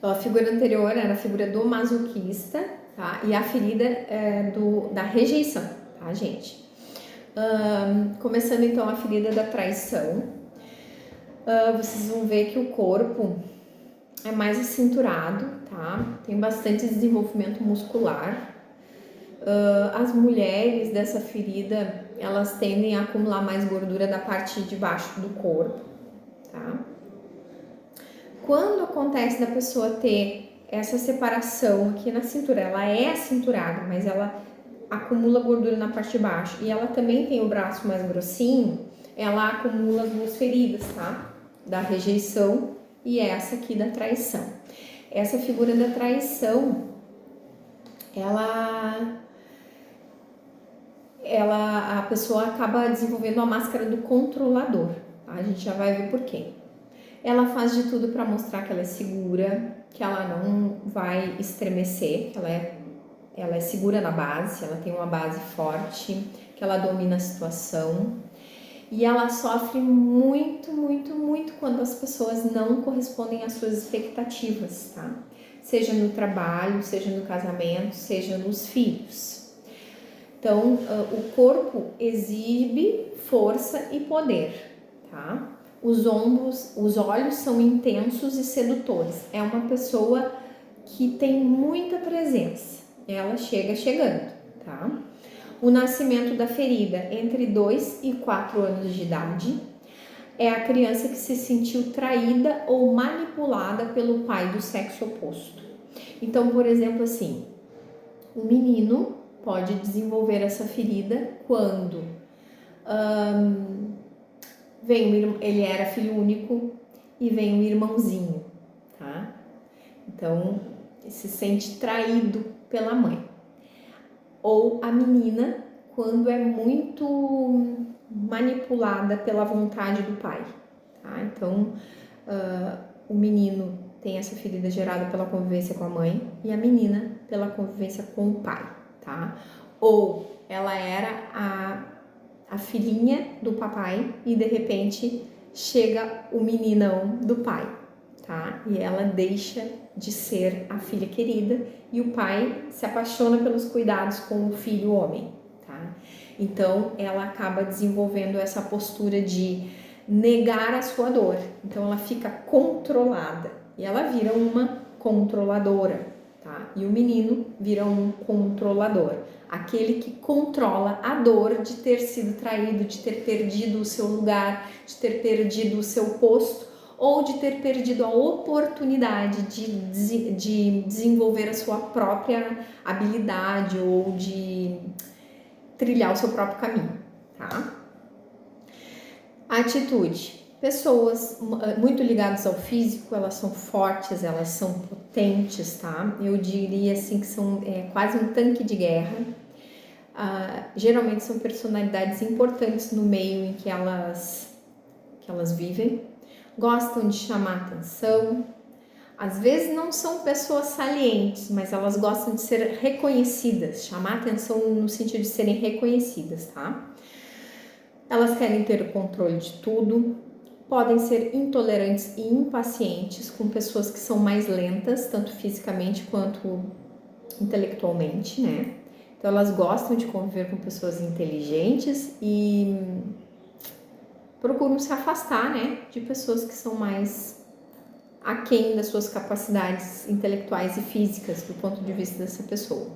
Então, a figura anterior era a figura do masoquista, tá? E a ferida da rejeição, tá, gente? Começando então a ferida da traição, vocês vão ver que o corpo é mais acinturado, tá? Tem bastante desenvolvimento muscular. As mulheres dessa ferida, elas tendem a acumular mais gordura da parte de baixo do corpo, tá? Quando acontece da pessoa ter essa separação aqui na cintura, ela é acinturada, mas ela acumula gordura na parte de baixo e ela também tem o braço mais grossinho, ela acumula as duas feridas, tá? Da rejeição e essa aqui da traição. Essa figura da traição, a pessoa acaba desenvolvendo a máscara do controlador, tá? A gente já vai ver por quê. Ela faz de tudo para mostrar que ela é segura, que ela não vai estremecer, que ela é segura na base, ela tem uma base forte, que ela domina a situação. E ela sofre muito, muito, muito quando as pessoas não correspondem às suas expectativas, tá? Seja no trabalho, seja no casamento, seja nos filhos. Então, o corpo exibe força e poder, tá? Os olhos são intensos e sedutores. É uma pessoa que tem muita presença. Ela chega chegando, tá? O nascimento da ferida entre 2 e 4 anos de idade é a criança que se sentiu traída ou manipulada pelo pai do sexo oposto. Então, por exemplo, assim, o menino pode desenvolver essa ferida quando ele era filho único e vem um irmãozinho, tá? Então, se sente traído pela mãe. Ou a menina, quando é muito manipulada pela vontade do pai, tá? Então, o menino tem essa ferida gerada pela convivência com a mãe e a menina pela convivência com o pai, tá? Ou ela era a filhinha do papai e de repente chega o meninão do pai, tá? E ela deixa de ser a filha querida e o pai se apaixona pelos cuidados com o filho homem, tá? Então ela acaba desenvolvendo essa postura de negar a sua dor, então ela fica controlada e ela vira uma controladora, tá? E o menino vira um controlador, aquele que controla a dor de ter sido traído, de ter perdido o seu lugar, de ter perdido o seu posto ou de ter perdido a oportunidade de desenvolver a sua própria habilidade ou de trilhar o seu próprio caminho, tá? Atitude. Pessoas muito ligadas ao físico, elas são fortes, elas são potentes, tá? Eu diria assim que são quase um tanque de guerra. Geralmente são personalidades importantes no meio em que elas vivem. Gostam de chamar atenção. Às vezes não são pessoas salientes, mas elas gostam de ser reconhecidas. Chamar atenção no sentido de serem reconhecidas, tá? Elas querem ter o controle de tudo, podem ser intolerantes e impacientes com pessoas que são mais lentas, tanto fisicamente quanto intelectualmente, né? Então elas gostam de conviver com pessoas inteligentes e procuram se afastar, né, de pessoas que são mais aquém das suas capacidades intelectuais e físicas do ponto de vista dessa pessoa.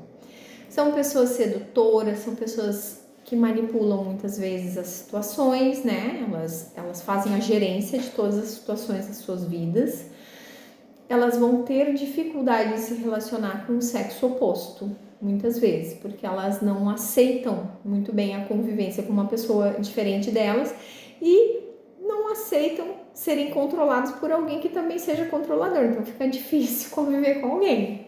São pessoas sedutoras, são pessoas que manipulam muitas vezes as situações, né? Elas fazem a gerência de todas as situações das suas vidas. Elas vão ter dificuldade de se relacionar com o sexo oposto, muitas vezes, porque elas não aceitam muito bem a convivência com uma pessoa diferente delas e não aceitam serem controlados por alguém que também seja controlador, então fica difícil conviver com alguém.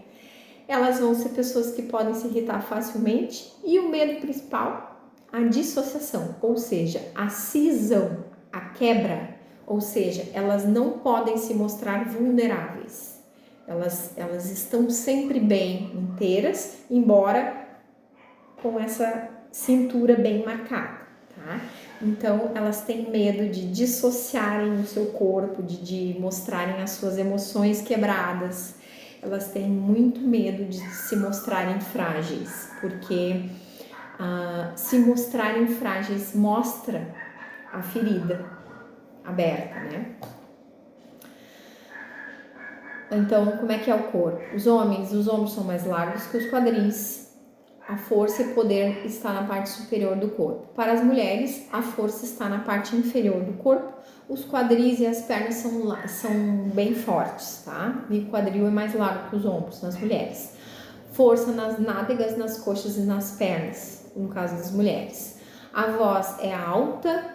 Elas vão ser pessoas que podem se irritar facilmente e o medo principal, a dissociação, ou seja, a cisão, a quebra, ou seja, elas não podem se mostrar vulneráveis. Elas estão sempre bem inteiras, embora com essa cintura bem marcada, tá? Então, elas têm medo de dissociarem o seu corpo, de mostrarem as suas emoções quebradas. elas têm muito medo de se mostrarem frágeis, porque se mostrarem frágeis mostra a ferida aberta, né? Então, como é que é o corpo? Os ombros são mais largos que os quadris. A força e poder está na parte superior do corpo. Para as mulheres, a força está na parte inferior do corpo. Os quadris e as pernas são bem fortes, tá? E o quadril é mais largo que os ombros nas mulheres. Força nas nádegas, nas coxas e nas pernas, no caso das mulheres. A voz é alta,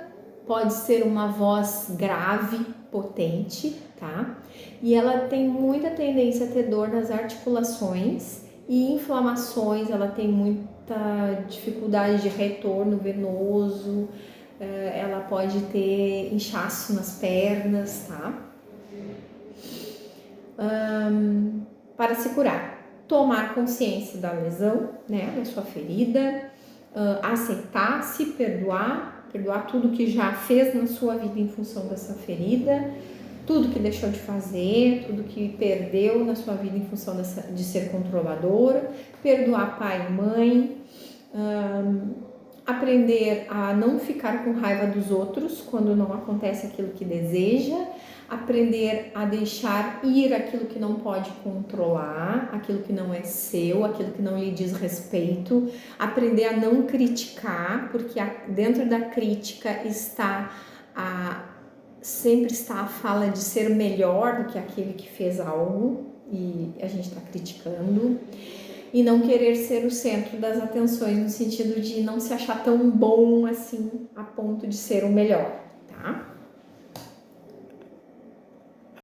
pode ser uma voz grave, potente, tá? E ela tem muita tendência a ter dor nas articulações e inflamações, ela tem muita dificuldade de retorno venoso, ela pode ter inchaço nas pernas, tá? Para se curar, tomar consciência da lesão, né, da sua ferida, aceitar, se perdoar tudo que já fez na sua vida em função dessa ferida, tudo que deixou de fazer, tudo que perdeu na sua vida em função de ser controladora, perdoar pai e mãe, aprender a não ficar com raiva dos outros quando não acontece aquilo que deseja, aprender a deixar ir aquilo que não pode controlar, aquilo que não é seu, aquilo que não lhe diz respeito, aprender a não criticar, porque dentro da crítica sempre está a fala de ser melhor do que aquele que fez algo e a gente está criticando, e não querer ser o centro das atenções, no sentido de não se achar tão bom assim a ponto de ser o melhor, tá?